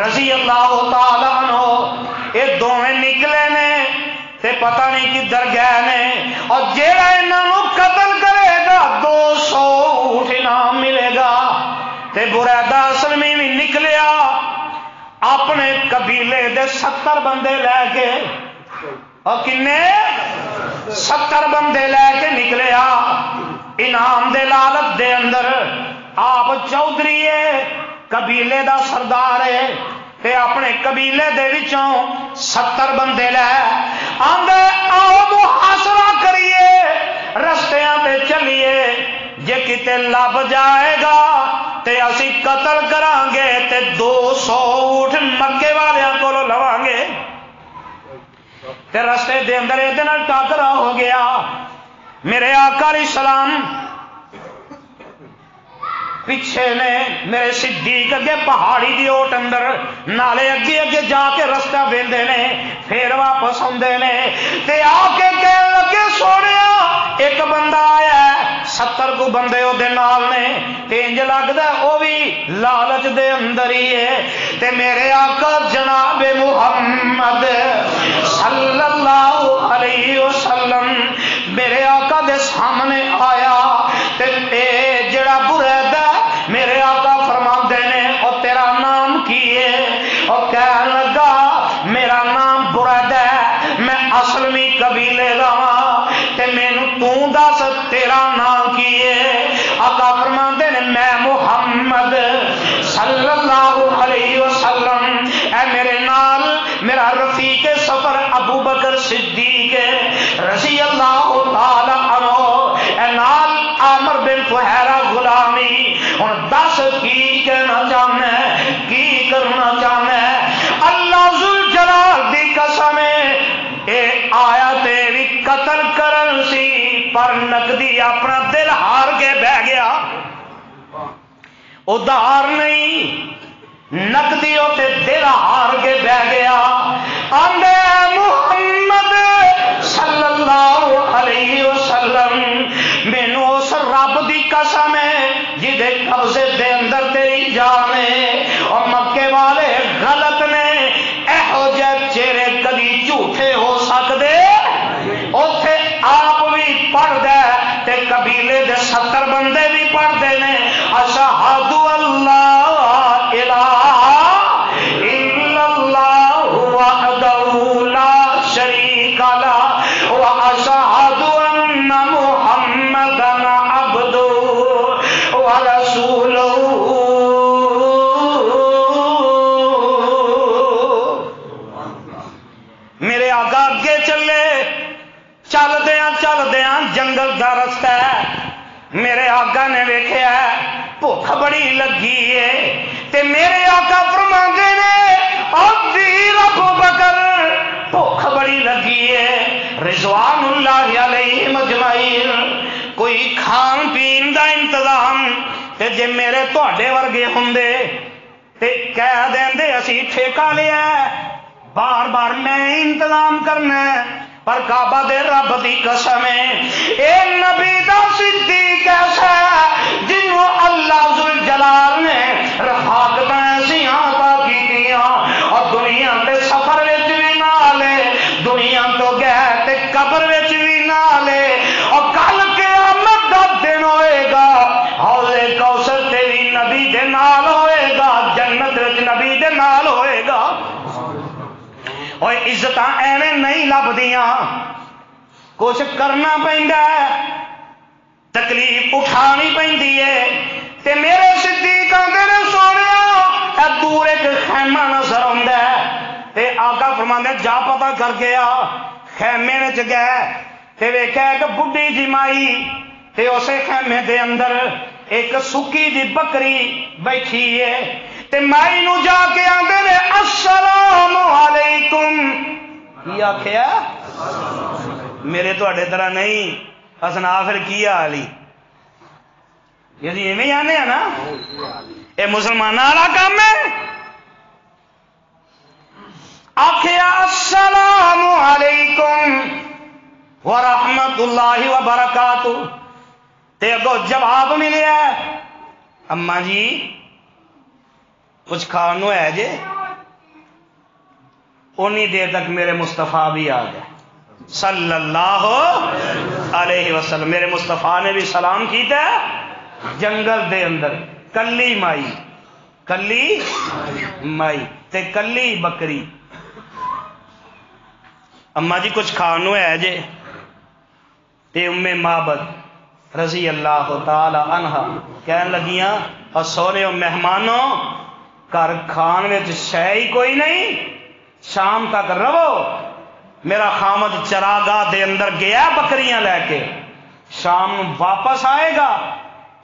رضی اللہ تعالی عنہ یہ دونوں نکلے نے تے پتہ نہیں کدھر گئے نے، اور جیڑا انہاں نو قتل کرے گا 200 اونٹ انعام ملے گا۔ تے بریدہ اسلمی بھی نکلیا اپنے قبیلے دے 70 بندے لے کے، اور کنے 70 بندے لے کے نکلیا انعام دے لالت دے اندر۔ آپ چودھری قبیلے دا سردار ہے تے اپنے قبیلے دے وچوں 70 بندے لے آندے، آؤ محاصرہ کریے، رستیاں تے چلیے، جے کتے لب جائے گا تے اسی قتل کران گے تے 200 اونٹ مکے والیاں کولوں لواں گے۔ تے رستے دے اندر اے دے نال ٹاکرا ہو گیا۔ میرے آقا علیہ السلام پیچھے نے، میرے صدیق اگے پہاڑی دی اوٹ اندر، نالے اگے جا کے رستہ ویندے نے، پھر واپس آندے نے، تے آ کے کہن لگے سونیا ایک بندہ آیا ہے، 70 کو بندے او دے نال نے، تے انج لگدا او بھی لالچ دے اندر ہی ہے۔ تے میرے آقا جناب محمد صلی اللہ علیہ وسلم میرے آقا دے سامنے آیا، تے اے جڑا بریدہ میرے آقا فرماندے نے او تیرا نام کی ہے؟ او کہن لگا میرا نام بریدہ ہے، میں اسلمی قبیلے دا ہاں، تے مینوں تو دس تیرا نام کی ہے؟ آقا فرماندے نے میں محمد صلی اللہ علیہ وسلم، اے میرے نال میرا رفیق سفر ابو بکر صدیق رضی اللہ تعالی عنہ، اے نال عامر بن فہیرہ غلامی، ہن دس کی کہنا چاہنا ہے، کی کرنا چاہنا ہے؟ اللہ ذوالجلال دی قسم اے آیا تے بھی قتل کرن سی، پر نقدی اپنا دل ہار کے بہ گیا، ادھار نہیں، نقدی تے دل ہار کے بہ گیا۔ آندے محمد صلی اللہ علیہ وسلم مینوں اس رب دی قسم ہے جدے قبضے دے اندر تیری جان ہے، اور مکے والے غلط نے، ایہو جے چہرے کدی جھوٹے ہو سکدے، اوتھے تے قبیلے دے 70 بندے بھی پڑھتے ہیں اشہد اللہ الہ الا اللہ وحدہ لا شریک لہ واشہد ان محمدا عبدہ ورسولہ. میرے آقا اگے چلے چلدیاں جنگل دا رستہ ہے. میرے آقا نے ویکھیا بھوک بڑی لگی ہے تے میرے آقا فرماندے نے ابھی ابو بکر بھوک بڑی لگی ہے رضوان اللہ علیہ مجمعین کوئی کھان پین دا انتظام تے جے میرے تواڈے ورگے ہوندے تے کہہ دیندے اسی ٹھیکہ لیا بار بار میں انتظام کرنا ہے پر کعبہ دے رب دی قسم ہے اے نبی دا صدیق ایسا ہے جنہوں اللہ ذوالجلال نے رفاقتاں ایسیاں عطا کیتیاں اور دنیا تے سفر وچ بھی نالے دنیا تو گئے تے قبر وچ بھی نالے اور کل قیامت دا دن ہوئے گا حوض کوثر تے بھی نبی دے نال ہوئے گا جنت وچ نبی دے نال ہوئے گا. اور عزت ایویں نہیں لبدیاں کچھ کرنا پیندا ہے تکلیف اٹھانی پیندی ہے تے میرے صدیق آندے نے سونیا اے دور ایک خیمہ نظر آندا ہے تے آقا فرماندے جا پتہ کر کے آ. خیمے وچ گئے تے ویکھیا کہ بڈھی جی مائی تے اسے خیمے دے اندر ایک سکی دی بکری بیٹھی ہے تے مائی نو جا کے آندے نے السلام علیکم. کی آکھیا میرے تواڈے طرح نہیں اسنا پھر کی حالی یہ جی ایویں آنے ہیں نا اے مسلماناں والا کام ہے. آکھیا السلام علیکم ورحمۃ اللہ وبرکاتہ تے اگو جواب ملیا اما جی کچھ کھانو ہے جے. اونی دیر تک میرے مصطفیٰ بھی آ گئے صلی اللہ علیہ وسلم. میرے مصطفیٰ نے بھی سلام کیتا ہے جنگل دے اندر کلی مائی تے کلی بکری. اما جی کچھ کھانو ہے جے تے ام معبد رضی اللہ تعالی عنہ کہن لگیاں اور سونے مہمانوں گھر کھان میں شے ہی کوئی نہیں شام تک رہو. میرا خامد چراگاہ دے اندر گیا بکریاں لے کے شام واپس آئے گا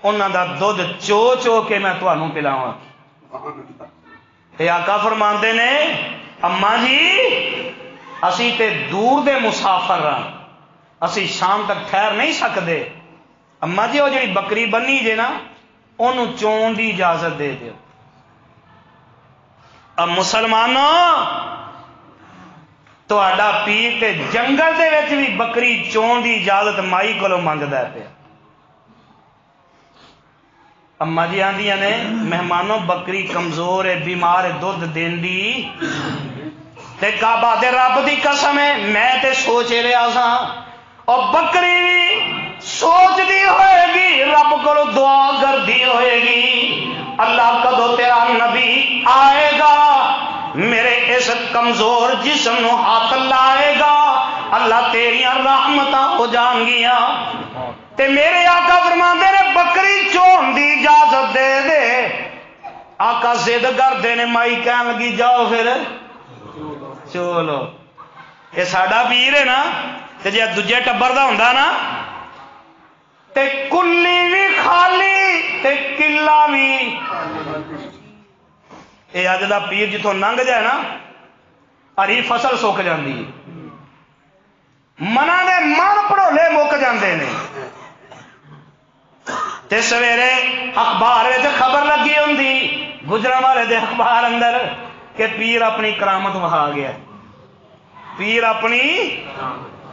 انہاں دا دودھ چو چو کے میں تانوں پلاواں. تے آقا فرماندے نے اما جی اسی تے دور دے مسافر ہاں اسی شام تک ٹھہر نہیں سکدے. اما جی وہ جڑی بکری بنی جے نا انہوں چون دی اجازت دے دیو. اب مسلمانوں تہاڈا پیر تے جنگل دے وچ بھی بکری چون دی اجازت مائی کولوں منگدا پیا. اما جی آندیاں نے مہمانوں بکری کمزور ہے بیمار ہے دودھ دیندی تے کعبہ دے رب دی قسم ہے میں تے سوچ رہا سا اور بکری بھی سوچ دی ہوئے گی رب کو دعا کردی ہوئے گی اللہ کدو تیرا نبی آئے گا میرے اس کمزور جسم نو ہاتھ لائے گا اللہ تیریاں رحمتاں ہو جان گیاں. تے میرے آقا فرماندے نے بکری چون دی اجازت دے دے. آقا ضد کردے نے مائی کہن لگی جاؤ پھر چلو یہ ساڈا پیر ہے نا تے جے دوجے ٹبر دا ہوندا نا تے کلی بھی خالی تے قلعہ بھی. اے اج دا پیر جتوں لنگ جائے نا ہری فصل سک جاندی ہے منا دے من پڑھولے مک جاندے نے تے سویرے اخبار وچ خبر لگی ہوندی گجراں والے دے اخبار اندر کہ پیر اپنی کرامت وکھا گیا پیر اپنی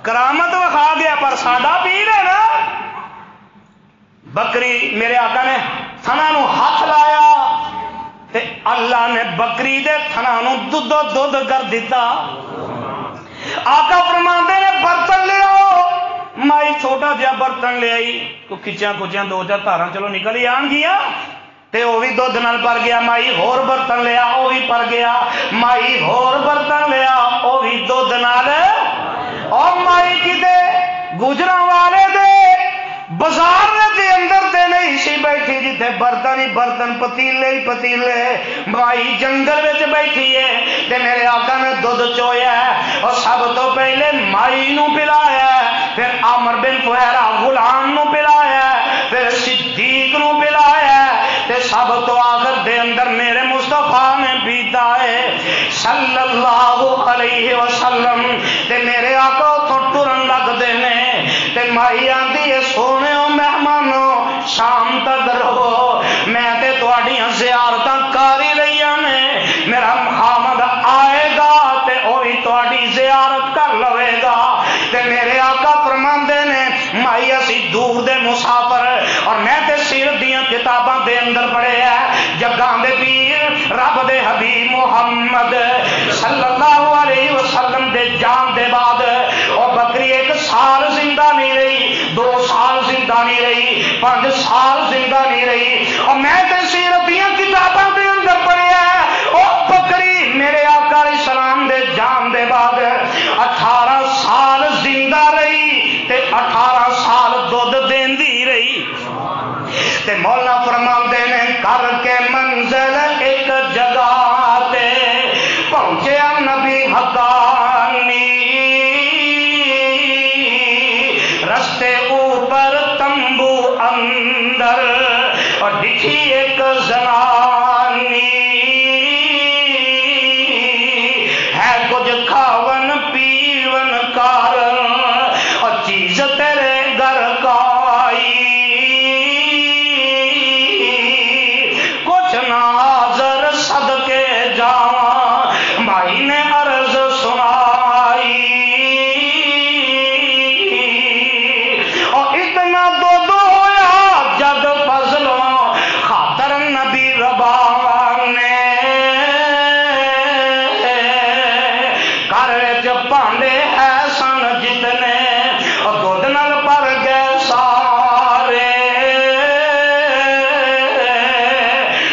کرامت وکھا گیا. پر ساڈا پیر ہے نا بکری میرے آقا نے تھنا نو ہاتھ لایا تے اللہ نے بکری دے تھنا نو دودھ کر دیتا. آقا فرماندے نے برتن لیاؤ مائی چھوٹا جہا برتن لے آئی کو کھچیاں کچیاں دو چار دھاراں چلو نکل ہی آن گیا تے وہ بھی دودھ نال بھر گیا. مائی ہور برتن لیا وہ بھی بھر گیا. مائی ہور برتن لیا وہ بھی دودھ نال. اور مائی کتے گجراں والے دے بازار دے اندر تے نہیں سی بیٹھی جتھے برتن ہی برتن پتیلے ہی پتیلے. مائی جنگل وچ بیٹھی ہے تے میرے آقا نے دودھ چویا ہے اور سب تو پہلے مائی نو پلایا ہے, پھر عامر بن فہیرہ غلام نو پلایا ہے, پھر صدیق نو پلایا ہے, تے سب تو آخر دے اندر میرے مصطفیٰ نے پیتا ہے صلی اللہ علیہ وسلم. تے میرے آقا اتھوں ٹرن لگ دے نے تے مائی آندی ہے سونے مہمانوں شام تک رہو, میں تے تواڈیاں زیارتاں کاری رہیاں نے, میرا خامد آئے گا تے وہی تواڈی زیارت کر لوے گا. تے میرے آقا فرماندے نے مائی اسی دور دے مسافر اور میں تے سیرت دیاں کتاباں دے اندر پڑھے ہے جگاں دے پیر رب دے حبیب محمد صلی اللہ علیہ وسلم دے جان دے بعد اور بکری 1 سال زندہ نہیں رہی, 2 سال زندہ نہیں رہی, 5 سال زندہ نہیں رہی. اور میں تے سیرت دیاں کتاباں دے اندر پڑھے ہے او بکری میرے آقا علیہ السلام دے جان دے بعد 18 سال زندہ رہی تے 18 سال دودھ دیندی رہی. تے مولا فرماندے نے کر کے منزل ایک جگہ تے پہنچیا نبی حقانی, رستے اوپر تمبو اندر اور دکھی ایک زنانی ہے کچھ کھاون پیون کارن اور چیز تیرے گھر کائی, کچھ ناظر صدقے جاواں مائی نے عرض سنائی. اور اتنا دودھ ہویا جد فضلوں خاطر نبی ربان نے گھر وچ بھانڈے ہے سن جتنے اور دودھ نال بھر گئے سارے,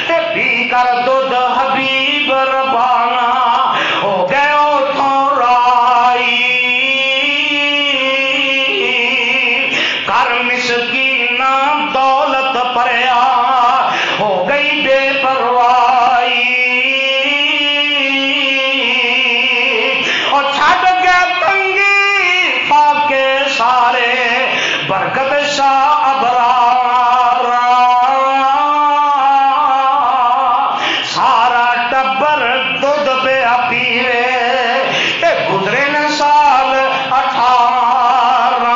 تے پی کر دودھ حبیب ربانا ہو گئے اتھوں رائی. کر مسکین دولت پریا ہو گئی بے پروائی اور چھڈ گئے تنگی پاکے سارے برکت شاہ ابرار. سارا ٹبر دودھ پیا پیوے تے گزرے نے سال 18.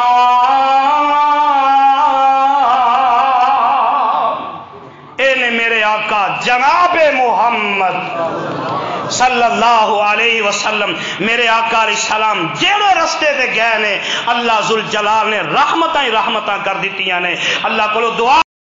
اے نے میرے آقا جناب محمد صلی اللہ علیہ وسلم میرے آقا علیہ السلام جیڑے رستے تے گئے نے اللہ ذوالجلال نے رحمتاں ہی رحمتاں کر دیتیاں نے. اللہ کو دعا